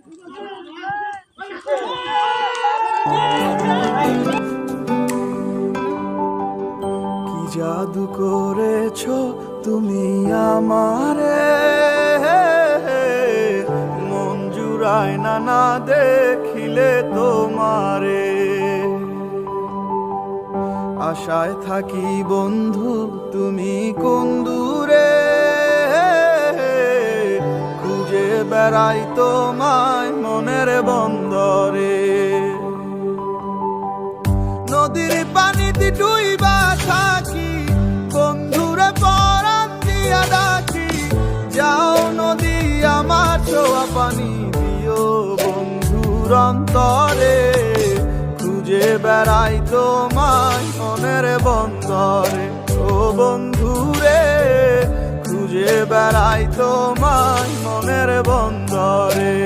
কি জাদু করেছো তুমি আমারে, মন জুড়ায় না না দেখিলে তোমারে। আশায় থাকি বন্ধু তুমি কোন দূরে, খুঁজে বেড়াই তোমায় মনের বন্দরে। নদীর পানিতে ডুইবা থাকি, বন্ধুরে পরাণ দিয়া ডাকি। যাও নদী আমার ছোঁয়া পানি দিও বন্ধুর অন্তরে, খুঁজে বেড়াই তোমায় মনের বন্দরে। ও বন্ধুরে খুঁজে বেড়াই তোমায় মনের বন্দরে।